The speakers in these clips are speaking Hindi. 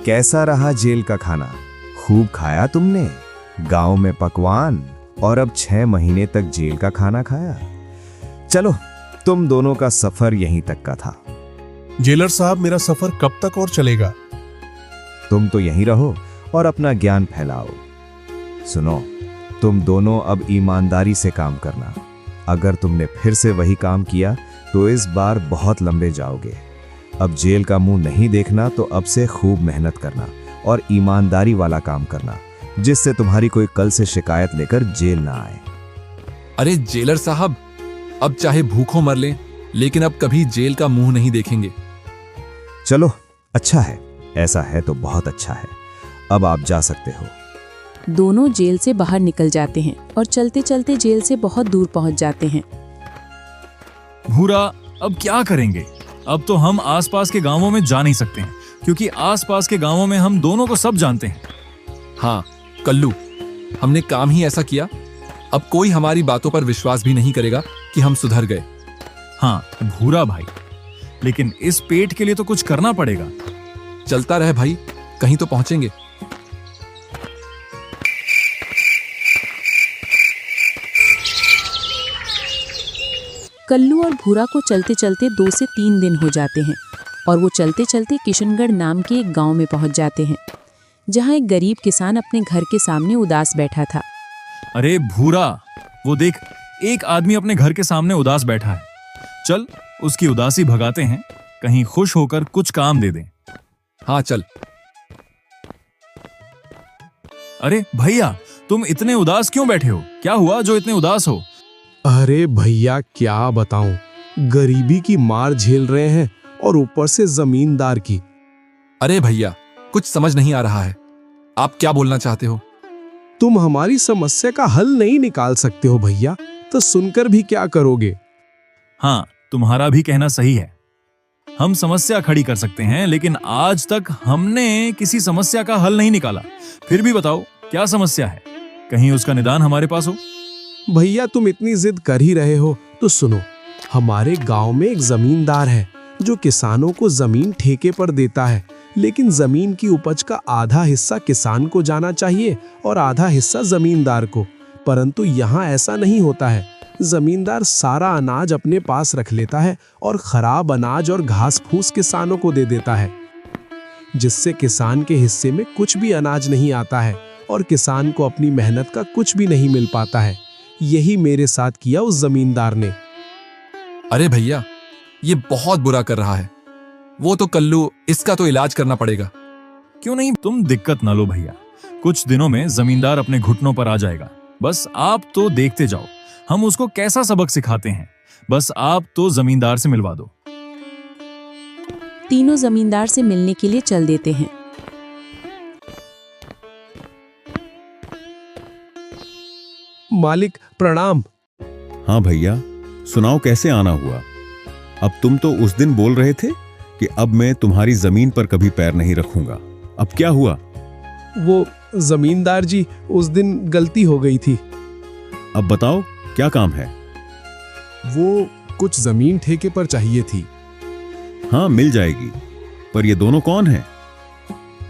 कैसा रहा जेल का खाना? खूब खाया तुमने? गांव में पकवान और अब 6 महीने तक जेल का खाना खाया। चलो, तुम दोनों का सफर यहीं तक का था। जेलर साहब, मेरा सफर कब तक और चलेगा? तुम तो यहीं रहो और अपना ज्ञान फैलाओ। सुनो, तुम दोनों अब ईमानदारी से काम करना। अगर तुमने फिर से वही काम किया तो इस बार बहुत लंबे जाओगे। अब जेल का मुंह नहीं देखना, तो अब से खूब मेहनत करना और ईमानदारी वाला काम करना, जिससे तुम्हारी कोई कल से शिकायत लेकर जेल ना आए। अरे जेलर साहब, अब चाहे भूखों मर लें, लेकिन अब कभी जेल का मुंह नहीं देखेंगे। चलो, अच्छा है। ऐसा है तो बहुत अच्छा है। अब आप जा सकते हो। दोनों जेल से बाहर निकल जाते हैं और चलते चलते जेल से बहुत दूर पहुंच जाते हैं। भूरा, अब क्या करेंगे? अब तो हम आसपास के गांवों में जा नहीं सकते हैं, क्योंकि आसपास के गांवों में हम दोनों को सब जानते हैं। हाँ कल्लू, हमने काम ही ऐसा किया, अब कोई हमारी बातों पर विश्वास भी नहीं करेगा कि हम सुधर गए। हाँ भूरा भाई, लेकिन इस पेट के लिए तो कुछ करना पड़ेगा। चलता रहे भाई, कहीं तो पहुंचेंगे। कल्लू और भूरा को चलते चलते 2 से 3 दिन हो जाते हैं और वो चलते चलते किशनगढ़ नाम के एक गांव में पहुंच जाते हैं, जहां एक गरीब किसान अपने घर के सामने उदास बैठा था। अरे भूरा, वो देख, एक आदमी अपने घर के सामने उदास बैठा है। चल उसकी उदासी भगाते हैं, कहीं खुश होकर कुछ काम दे दें। हाँ चल। अरे भैया, तुम इतने उदास क्यों बैठे हो? क्या हुआ जो इतने उदास हो? अरे भैया, क्या बताऊं, गरीबी की मार झेल रहे हैं और ऊपर से जमींदार की। अरे भैया, कुछ समझ नहीं आ रहा है, आप क्या बोलना चाहते हो? तुम हमारी समस्या का हल नहीं निकाल सकते हो भैया, तो सुनकर भी क्या करोगे? हाँ, तुम्हारा भी कहना सही है। हम समस्या खड़ी कर सकते हैं, लेकिन आज तक हमने किसी समस्या का हल नहीं निकाला। फिर भी बताओ, क्या समस्या है? कहीं उसका निदान हमारे पास हो। भैया, तुम इतनी जिद कर ही रहे हो तो सुनो। हमारे गांव में एक जमींदार है जो किसानों को जमीन ठेके पर देता है, लेकिन जमीन की उपज का आधा हिस्सा किसान को जाना चाहिए और आधा हिस्सा जमींदार को। परंतु यहाँ ऐसा नहीं होता है। जमींदार सारा अनाज अपने पास रख लेता है और खराब अनाज और घास फूस किसानों को दे देता है, जिससे किसान के हिस्से में कुछ भी अनाज नहीं आता है और किसान को अपनी मेहनत का कुछ भी नहीं मिल पाता है। यही मेरे साथ किया उस जमींदार ने। अरे भैया, ये बहुत बुरा कर रहा है। वो तो कल्लू, इसका तो इलाज करना पड़ेगा। क्यों नहीं, तुम दिक्कत ना लो भैया, कुछ दिनों में जमींदार अपने घुटनों पर आ जाएगा। बस आप तो देखते जाओ, हम उसको कैसा सबक सिखाते हैं। बस आप तो जमींदार से मिलवा दो। तीनों जमींदार से मिलने के लिए चल देते हैं। मालिक प्रणाम। हाँ भैया, सुनाओ कैसे आना हुआ? अब तुम तो उस दिन बोल रहे थे कि अब मैं तुम्हारी जमीन पर कभी पैर नहीं रखूंगा। अब क्या हुआ? वो जमींदार जी, उस दिन गलती हो गई थी। अब बताओ क्या काम है? वो कुछ जमीन ठेके पर चाहिए थी। हाँ मिल जाएगी, पर ये दोनों कौन हैं?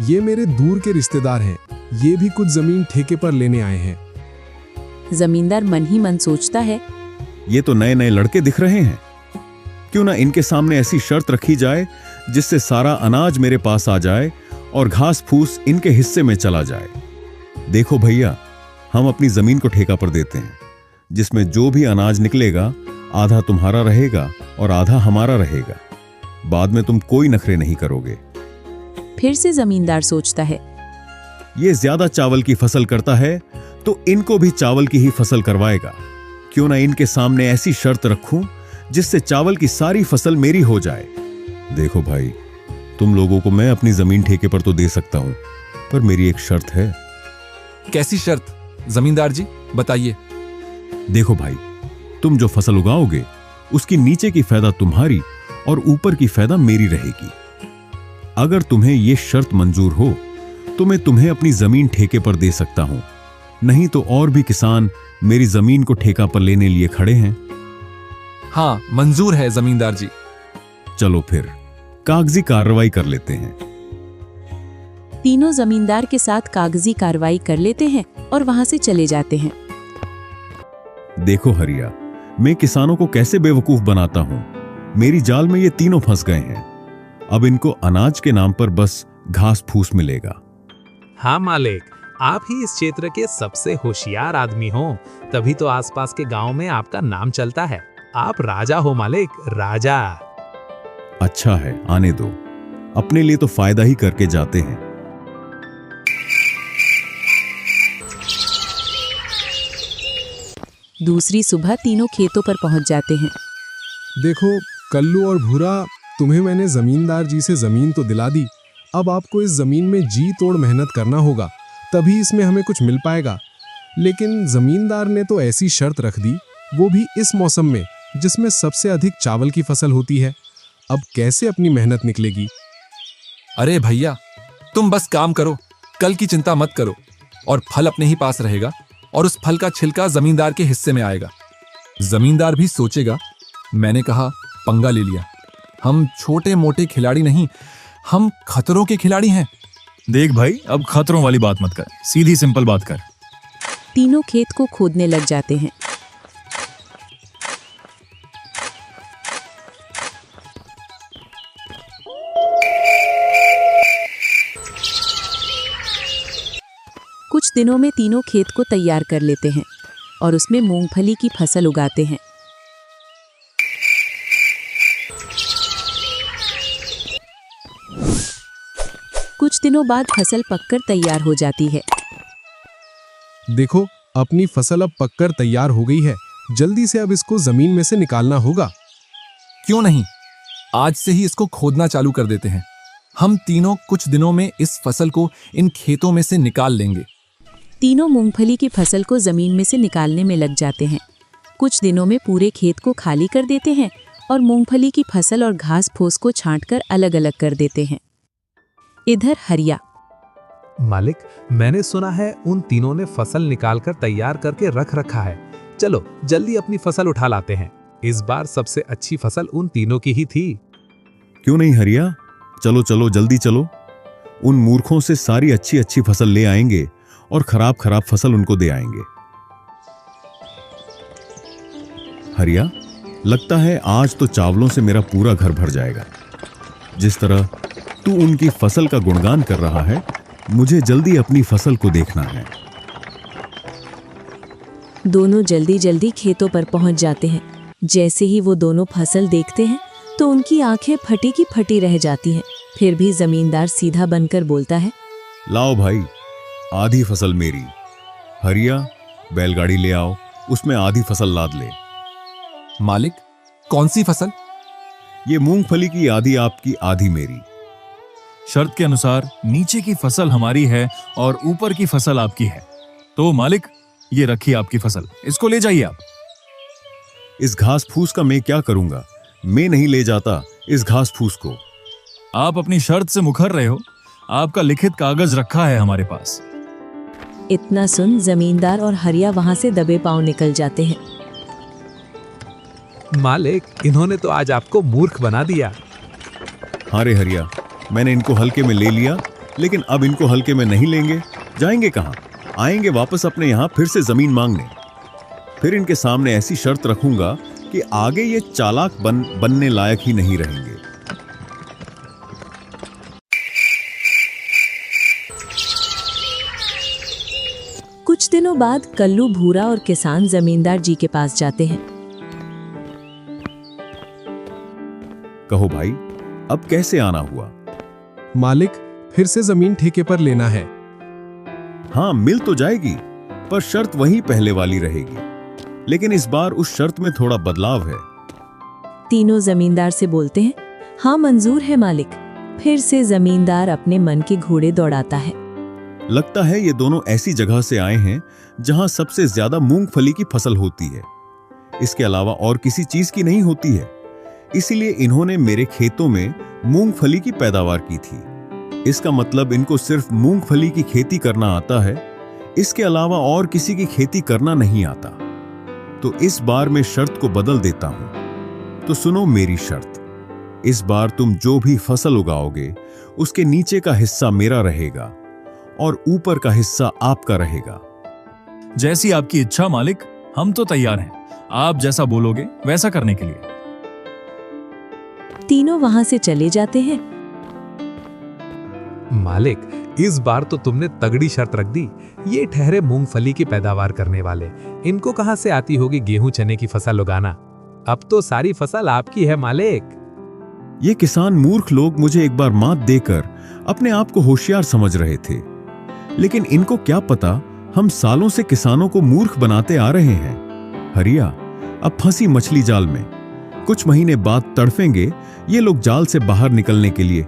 ये मेरे दूर के रिश्तेदार हैं। ये भी कुछ जमीन ठेके पर लेने आए हैं। जमींदार मन ही मन सोचता है, ये तो नए नए लड़के दिख रहे हैं। क्यों ना इनके सामने ऐसी शर्त रखी जाए जिससे सारा अनाज मेरे पास आ जाए और घास फूस इनके हिस्से में चला जाए। देखो भैया, हम अपनी जमीन को ठेका पर देते हैं, जिसमें जो भी अनाज निकलेगा आधा तुम्हारा रहेगा और आधा हमारा रहेगा। बाद में तुम कोई नखरे नहीं करोगे। फिर से जमींदार सोचता है, ये ज्यादा चावल की फसल करता है तो इनको भी चावल की ही फसल करवाएगा। क्यों ना इनके सामने ऐसी शर्त रखूं जिससे चावल की सारी फसल मेरी हो जाए। देखो भाई, तुम लोगों को मैं अपनी जमीन ठेके पर तो दे सकता हूं, पर मेरी एक शर्त है। कैसी शर्त जमींदार जी, बताइए। देखो भाई, तुम जो फसल उगाओगे उसकी नीचे की फायदा तुम्हारी और ऊपर की फायदा मेरी रहेगी। अगर तुम्हें यह शर्त मंजूर हो तो मैं तुम्हें अपनी जमीन ठेके पर दे सकता हूं, नहीं तो और भी किसान मेरी जमीन को ठेका पर लेने लिए खड़े हैं। हाँ मंजूर है जमींदार जी। चलो फिर कागजी कार्रवाई कर लेते हैं। तीनों जमींदार के साथ कागजी कार्रवाई कर लेते हैं और वहां से चले जाते हैं। देखो हरिया, मैं किसानों को कैसे बेवकूफ बनाता हूं। मेरी जाल में ये तीनों फंस गए हैं। अब इनको अनाज के नाम पर बस घास फूस मिलेगा। हाँ मालिक, आप ही इस क्षेत्र के सबसे होशियार आदमी हो, तभी तो आसपास के गांव में आपका नाम चलता है। आप राजा हो मालिक, राजा। अच्छा है, आने दो। अपने लिए तो फायदा ही करके जाते हैं। दूसरी सुबह तीनों खेतों पर पहुंच जाते हैं। देखो कल्लू और भूरा, तुम्हें मैंने जमींदार जी से जमीन तो दिला दी, अब आपको इस जमीन में जी तोड़ मेहनत करना होगा, तभी इसमें हमें कुछ मिल पाएगा। लेकिन जमींदार ने तो ऐसी शर्त रख दी, वो भी इस मौसम में जिसमें सबसे अधिक चावल की फसल होती है। अब कैसे अपनी मेहनत निकलेगी? अरे भैया, तुम बस काम करो, कल की चिंता मत करो, और फल अपने ही पास रहेगा, और उस फल का छिलका जमींदार के हिस्से में आएगा। जमींदार भी सोचेगा, मैंने कहा पंगा ले लिया। हम छोटे मोटे खिलाड़ी नहीं, हम खतरों के खिलाड़ी हैं। देख भाई, अब खतरों वाली बात मत कर, सीधी सिंपल बात कर। तीनों खेत को खोदने लग जाते हैं। कुछ दिनों में तीनों खेत को तैयार कर लेते हैं और उसमें मूंगफली की फसल उगाते हैं। कुछ दिनों बाद फसल पककर तैयार हो जाती है। देखो, अपनी फसल अब पककर तैयार हो गई है, जल्दी से अब इसको जमीन में से निकालना होगा। क्यों नहीं, आज से ही इसको खोदना चालू कर देते हैं। हम तीनों कुछ दिनों में इस फसल को इन खेतों में से निकाल लेंगे। तीनों मूंगफली की फसल को जमीन में से निकालने में लग जाते हैं। कुछ दिनों में पूरे खेत को खाली कर देते हैं और मूंगफली की फसल और घास फूस को छांटकर अलग अलग कर देते हैं। इधर हरिया, मालिक, मैंने सुना है उन तीनों ने फसल निकालकर तैयार करके रख रखा है। चलो जल्दी अपनी फसल उठा लाते हैं। इस बार सबसे अच्छी फसल उन तीनों की ही थी। क्यों नहीं हरिया, चलो चलो जल्दी चलो। उन मूर्खों से सारी अच्छी अच्छी फसल ले आएंगे और खराब खराब फसल उनको दे आएंगे। हरिया, लगता है आज तो चावलों से मेरा पूरा घर भर जाएगा। जिस तरह तू उनकी फसल का गुणगान कर रहा है, मुझे जल्दी अपनी फसल को देखना है। दोनों जल्दी जल्दी खेतों पर पहुंच जाते हैं। जैसे ही वो दोनों फसल देखते हैं तो उनकी आंखें फटी की फटी रह जाती हैं। फिर भी जमींदार सीधा बनकर बोलता है, लाओ भाई, आधी फसल मेरी। हरिया, बैलगाड़ी ले आओ, उसमें आधी फसल लाद ले। मालिक, कौन सी फसल? ये मूंगफली की आधी आपकी, आधी मेरी। शर्त के अनुसार नीचे की फसल हमारी है और ऊपर की फसल आपकी है। तो मालिक, ये रखिए आपकी फसल, इसको ले जाइए आप। इस घास फूस का मैं क्या करूंगा? मैं नहीं ले जाता इस घास फूस को। आप अपनी शर्त से मुकर रहे हो, आपका लिखित कागज रखा है हमारे पास। इतना सुन जमींदार और हरिया वहां से दबे पांव निकल जाते हैं। मालिक, इन्होंने तो आज आपको मूर्ख बना दिया। हाँ रे हरिया, मैंने इनको हल्के में ले लिया, लेकिन अब इनको हल्के में नहीं लेंगे। जाएंगे कहाँ? आएंगे वापस अपने यहाँ फिर से जमीन मांगने। फिर इनके सामने ऐसी शर्त रखूंगा कि आगे ये चालाक बनने लायक ही नहीं रहेंगे। कुछ दिनों बाद कल्लू, भूरा और किसान जमींदार जी के पास जाते हैं। कहो भाई, अब कैसे आना हुआ? मालिक, फिर से जमीन ठेके पर लेना है। हाँ, मिल तो जाएगी, पर शर्त वही पहले वाली रहेगी। लेकिन इस बार उस शर्त में थोड़ा बदलाव है। तीनों जमींदार से बोलते हैं, हाँ मंजूर है मालिक। फिर से जमींदार अपने मन के घोड़े दौड़ाता है। लगता है ये दोनों ऐसी जगह से आए हैं जहां सबसे ज्यादा मूंगफली की फसल होती है। इसके अलावा और किसी चीज की नहीं होती है। इसीलिए इन्होंने मेरे खेतों में मूंगफली की पैदावार की थी। इसका मतलब इनको सिर्फ मूंगफली की खेती करना आता है, इसके अलावा और किसी की खेती करना नहीं आता। तो इस बार मैं शर्त को बदल देता हूं। तो सुनो मेरी शर्त। इस बार तुम जो भी फसल उगाओगे उसके नीचे का हिस्सा मेरा रहेगा और ऊपर का हिस्सा आपका रहेगा। जैसी आपकी इच्छा मालिक, हम तो तैयार हैं आप जैसा बोलोगे वैसा करने के लिए। तीनों वहां से चले जाते हैं। मालिक, इस बार तो तुमने तगड़ी शर्त रख दी। ये ठहरे मूंगफली की पैदावार करने वाले, इनको कहां से आती होगी गेहूं चने की फसल उगाना? अब तो सारी फसल आपकी है मालिक। ये किसान मूर्ख लोग मुझे एक बार मात देकर अपने आप को होशियार समझ रहे थे, लेकिन इनको क्या पता हम सालों से किसानों को मूर्ख बनाते आ रहे हैं। हरिया अब फंसी मछली जाल में। कुछ महीने बाद तड़फेंगे ये लोग जाल से बाहर निकलने के लिए।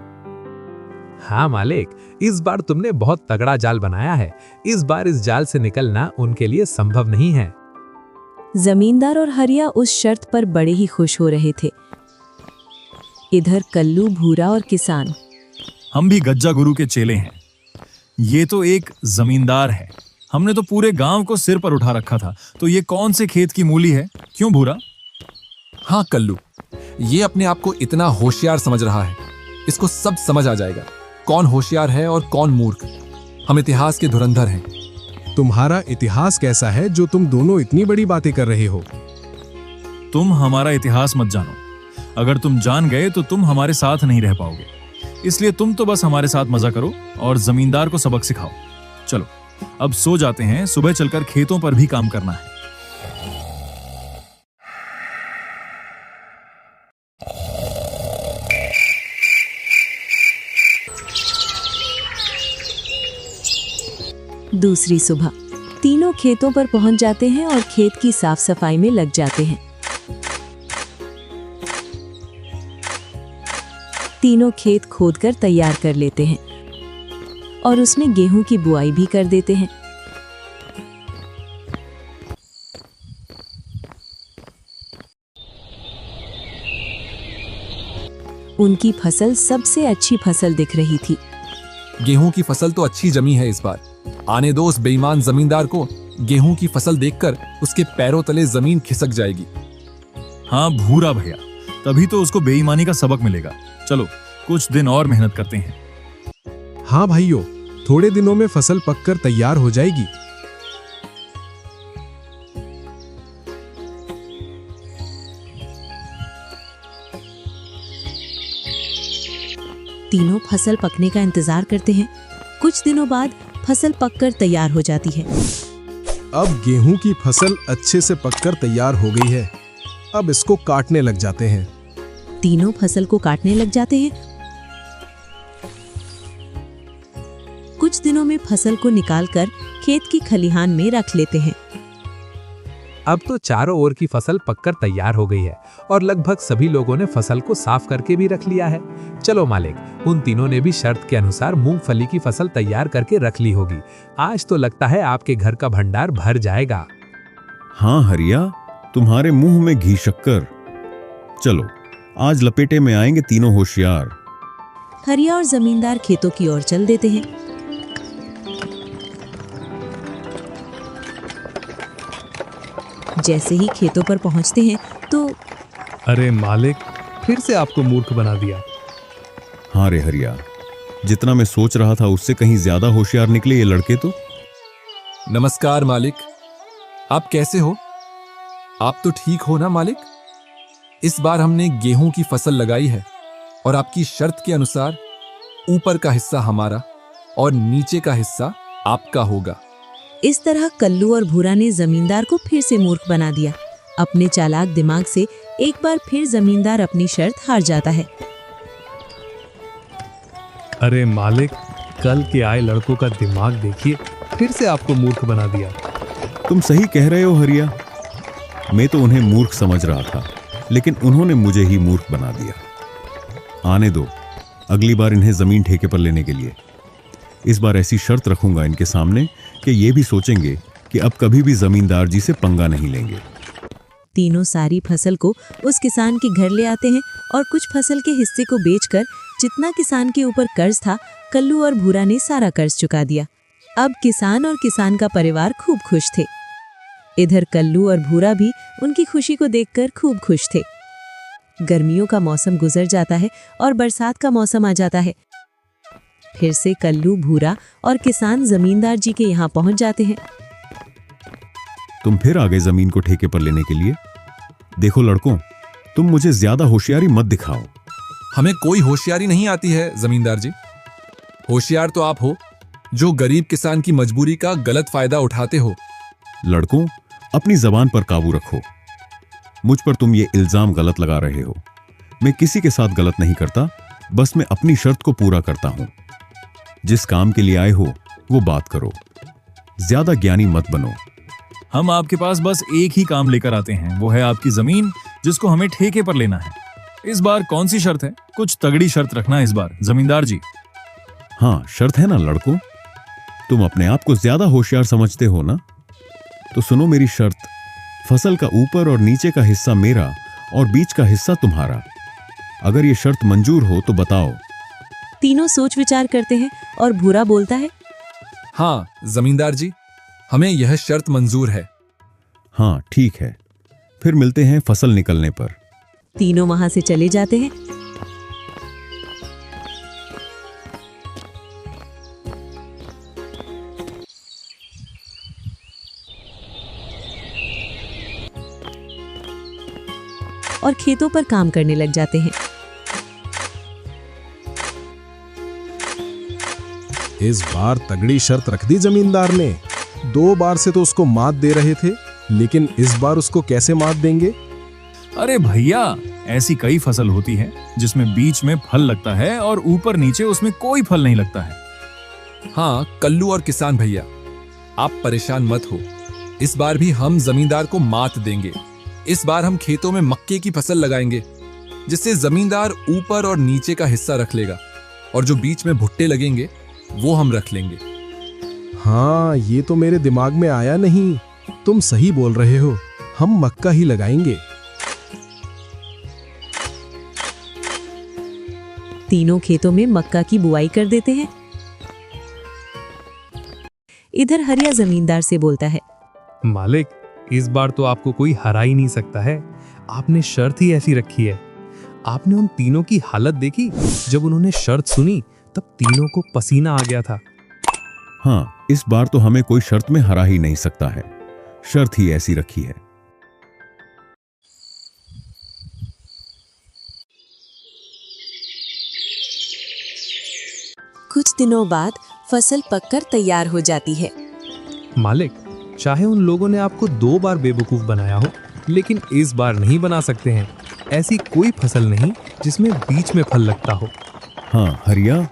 हाँ मालिक, इस बार तुमने बहुत तगड़ा जाल बनाया है। इस बार इस जाल से निकलना उनके लिए संभव नहीं है। जमींदार और हरिया उस शर्त पर बड़े ही खुश हो रहे थे। इधर कल्लू, भूरा और किसान। हम भी गज्जा गुरु के चेले हैं। ये तो एक जमींदार है, हमने तो पूरे गांव को सिर पर उठा रखा था, तो ये कौन से खेत की मूली है? क्यों भूरा? हाँ कल्लू, ये अपने आप को इतना होशियार समझ रहा है, इसको सब समझ आ जाएगा कौन होशियार है और कौन मूर्ख। हम इतिहास के धुरंधर हैं। तुम्हारा इतिहास कैसा है जो तुम दोनों इतनी बड़ी बातें कर रहे हो? तुम हमारा इतिहास मत जानो। अगर तुम जान गए तो तुम हमारे साथ नहीं रह पाओगे, इसलिए तुम तो बस हमारे साथ मजा करो और जमींदार को सबक सिखाओ। चलो अब सो जाते हैं, सुबह चलकर खेतों पर भी काम करना है। दूसरी सुबह तीनों खेतों पर पहुंच जाते हैं और खेत की साफ सफाई में लग जाते हैं। तीनों खेत खोदकर तैयार कर लेते हैं और उसमें गेहूं की बुआई भी कर देते हैं। उनकी फसल सबसे अच्छी फसल दिख रही थी। गेहूं की फसल तो अच्छी जमी है इस बार। आने दो उस बेईमान जमींदार को, गेहूं की फसल देखकर उसके पैरों तले जमीन खिसक जाएगी। हाँ भूरा भैया, तभी तो उसको बेईमानी का सबक मिलेगा। चलो कुछ दिन और मेहनत करते हैं। हाँ भाइयों, थोड़े दिनों में फसल पककर तैयार हो जाएगी। तीनों फसल पकने का इंतजार करते हैं। कुछ दिनों बाद फसल पककर तैयार हो जाती है। अब गेहूं की फसल अच्छे से पककर तैयार हो गई है। अब इसको काटने लग जाते हैं। तीनों फसल को काटने लग जाते हैं। कुछ दिनों में फसल को निकालकर खेत की खलिहान में रख लेते हैं। अब तो चारों ओर की फसल पककर तैयार हो गई है और लगभग सभी लोगों ने फसल को साफ करके भी रख लिया है। चलो मालिक, उन तीनों ने भी शर्त के अनुसार मूंगफली की फसल तैयार करके रख ली होगी। आज तो लगता है आपके घर का भंडार भर जाएगा। हाँ हरिया, तुम्हारे मुंह में घी शक्कर। चलो आज लपेटे में आएंगे तीनों होशियार। हरिया और जमींदार खेतों की ओर चल देते हैं। जैसे ही खेतों पर पहुंचते हैं तो अरे मालिक, फिर से आपको मूर्ख बना दिया। हाँ रे हरिया, जितना मैं सोच रहा था उससे कहीं ज्यादा होशियार निकले ये लड़के तो। नमस्कार मालिक, आप कैसे हो? आप तो ठीक हो ना मालिक? इस बार हमने गेहूं की फसल लगाई है और आपकी शर्त के अनुसार ऊपर का हिस्सा हमारा और नीचे का हिस्सा आपका होगा। इस तरह कल्लू और भूरा ने जमींदार को फिर से मूर्ख बना दिया। अपने चालाक दिमाग से एक बार फिर जमींदार अपनी शर्त हार जाता है। अरे मालिक, कल के आए लड़कों का दिमाग देखिए, फिर से आपको मूर्ख बना दिया। तुम सही कह रहे हो हरिया, मैं तो उन्हें मूर्ख समझ रहा था, लेकिन उन्होंने मुझे ही मूर्ख बना दिया। आने दो, अगली बार इन्हें जमीन ठेके पर लेने के लिए। इस बार ऐसी शर्त रखूंगा इनके सामने कि ये भी सोचेंगे कि अब कभी भी जमींदार जी से पंगा नहीं लेंगे। तीनों सारी फसल को उस किसान के घर ले आते हैं और कुछ फसल के हिस्से को बेचकर जितना किसान के ऊपर कर्ज था, कल्लू और भूरा ने सारा कर्ज चुका दिया। अब किसान और किसान का परिवार खूब खुश थे। इधर कल्लू और भूरा भी उनकी खुशी को देखकर खूब खुश थे। गर्मियों का मौसम गुजर जाता है और बरसात का मौसम आ जाता है। फिर से कल्लू, भूरा और किसान जमींदार जी के यहाँ पहुंच जाते हैं। तुम फिर आ गए जमीन को ठेके पर लेने के लिए। देखो लड़कों, तुम मुझे ज्यादा होशियारी मत दिखाओ। हमें कोई होशियारी नहीं आती है जमींदार जी। होशियार तो आप हो जो गरीब किसान की मजबूरी का गलत फायदा उठाते हो। लड़कों, अपनी जबान पर काबू रखो। मुझ पर तुम ये इल्जाम गलत लगा रहे हो। मैं किसी के साथ गलत नहीं करता, बस मैं अपनी शर्त को पूरा करता हूं। जिस काम के लिए आए हो वो बात करो, ज्यादा ज्ञानी मत बनो। हम आपके पास बस एक ही काम लेकर आते हैं, वो है आपकी जमीन जिसको हमें ठेके पर लेना है। इस बार कौन सी शर्त है? कुछ तगड़ी शर्त रखना इस बार जमींदार जी। हाँ, शर्त है ना लड़कों। तुम अपने आप को ज्यादा होशियार समझते हो ना, तो सुनो मेरी शर्त। फसल का ऊपर और नीचे का हिस्सा मेरा और बीच का हिस्सा तुम्हारा। अगर ये शर्त मंजूर हो तो बताओ। तीनों सोच विचार करते हैं और भूरा बोलता है, हाँ जमींदार जी, हमें यह शर्त मंजूर है। हाँ ठीक है, फिर मिलते हैं फसल निकलने पर। तीनों वहां से चले जाते हैं। और खेतों पर काम करने लग जाते हैं। इस बार तगड़ी शर्त रख दी जमींदार ने। 2 बार से तो उसको मात दे रहे थे, लेकिन इस बार उसको कैसे मात देंगे? अरे भैया, ऐसी कई फसल होती है जिसमें बीच में फल लगता है और ऊपर नीचे उसमें कोई फल नहीं लगता है। हाँ कल्लू और किसान भैया, आप परेशान मत हो। इस बार भी हम जमींदार को मात देंगे। इस बार हम खेतों में मक्के की फसल लगाएंगे, जिससे जमींदार ऊपर और नीचे का हिस्सा रख लेगा और जो बीच में भुट्टे लगेंगे वो हम रख लेंगे। हाँ, ये तो मेरे दिमाग में आया नहीं। तुम सही बोल रहे हो, हम मक्का ही लगाएंगे। तीनों खेतों में मक्का की बुआई कर देते हैं। इधर हरिया जमींदार से बोलता है, मालिक, इस बार तो आपको कोई हरा ही नहीं सकता है। आपने शर्त ही ऐसी रखी है। आपने उन तीनों की हालत देखी? जब उन्होंने शर्त सुनी तब तीनों को पसीना आ गया था। हाँ, इस बार तो हमें कोई शर्त में हरा ही नहीं सकता है। शर्त ही ऐसी रखी है। कुछ दिनों बाद फसल पककर तैयार हो जाती है। मालिक, चाहे उन लोगों ने आपको 2 बार बेवकूफ बनाया हो, लेकिन इस बार नहीं बना सकते हैं। ऐसी कोई फसल नहीं जिसमें बीच में फल लगता हो। हाँ हरिया,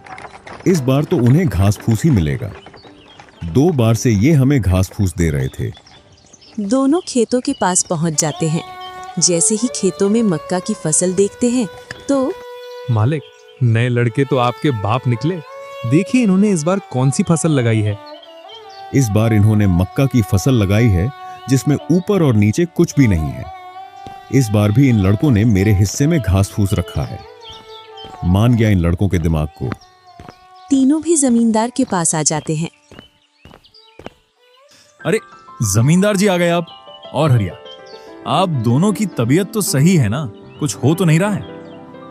इस बार तो उन्हें घास फूस ही मिलेगा। 2 बार से ये हमें घास फूस दे रहे थे। दोनों खेतों के पास पहुंच जाते हैं। जैसे ही खेतों में मक्का की फसल देखते हैं तो मालिक, नए लड़के तो आपके बाप निकले। देखिए इन्होंने इस बार कौन सी फसल लगाई है। इस बार इन्होंने मक्का की फसल लगाई है जिसमें ऊपर और नीचे कुछ भी नहीं है। इस बार भी इन लड़कों ने मेरे हिस्से में घास फूस रखा है। मान गया इन लड़कों के दिमाग को। तीनों भी जमींदार के पास आ जाते हैं। अरे जमींदार जी आ गए आप। और हरिया, आप दोनों की तबीयत तो सही है ना? कुछ हो तो नहीं रहा है?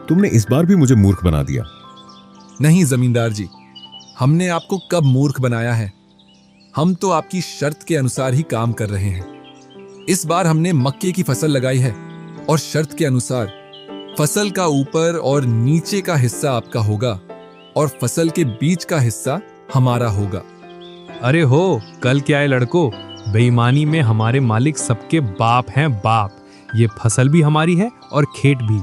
तुमने इस बार भी मुझे मूर्ख बना दिया। नहीं जमींदार जी, हमने आपको कब मूर्ख बनाया है? हम तो आपकी शर्त के अनुसार ही काम कर रहे हैं। इस बार हमने मक्के की फसल लगाई है और शर्त के अनुसार फसल का ऊपर और नीचे का हिस्सा आपका होगा और फसल के बीच का हिस्सा हमारा होगा। अरे हो, कल क्या है लड़कों, बेईमानी में हमारे मालिक सबके बाप हैं बाप। ये फसल भी हमारी है और खेत भी।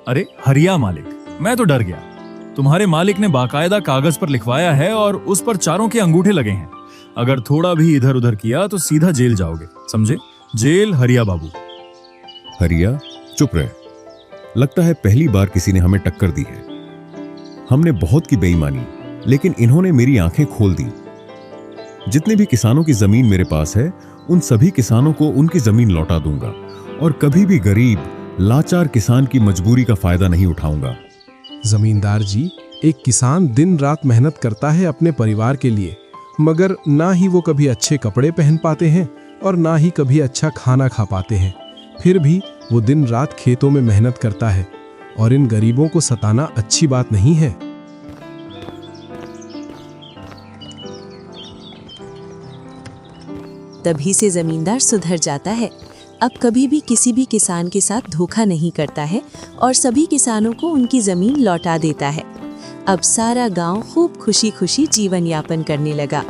अरे हरिया मालिक, मैं तो डर गया। तुम्हारे मालिक ने बाकायदा कागज पर लिखवाया है और उस पर चारों के अंगूठे लगे हैं। अगर थोड़ा भी इधर उधर किया तो सीधा जेल जाओगे, समझे? जेल हरिया बाबू। हरिया चुप रहे। लगता है पहली बार किसी ने हमें टक्कर दी है। हमने बहुत की बेईमानी, लेकिन इन्होंने मेरी आंखें खोल दी। जितने भी किसानों की जमीन मेरे पास है, उन सभी किसानों को उनकी जमीन लौटा दूंगा और कभी भी गरीब लाचार किसान की मजबूरी का फायदा नहीं उठाऊंगा। जमींदार जी, एक किसान दिन रात मेहनत करता है अपने परिवार के लिए, मगर ना ही वो कभी अच्छे कपड़े पहन पाते हैं और ना ही कभी अच्छा खाना खा पाते हैं। फिर भी वो दिन रात खेतों में मेहनत करता है और इन गरीबों को सताना अच्छी बात नहीं है। तभी से जमींदार सुधर जाता है। अब कभी भी किसी भी किसान के साथ धोखा नहीं करता है और सभी किसानों को उनकी जमीन लौटा देता है। अब सारा गांव खूब खुशी खुशी जीवन यापन करने लगा।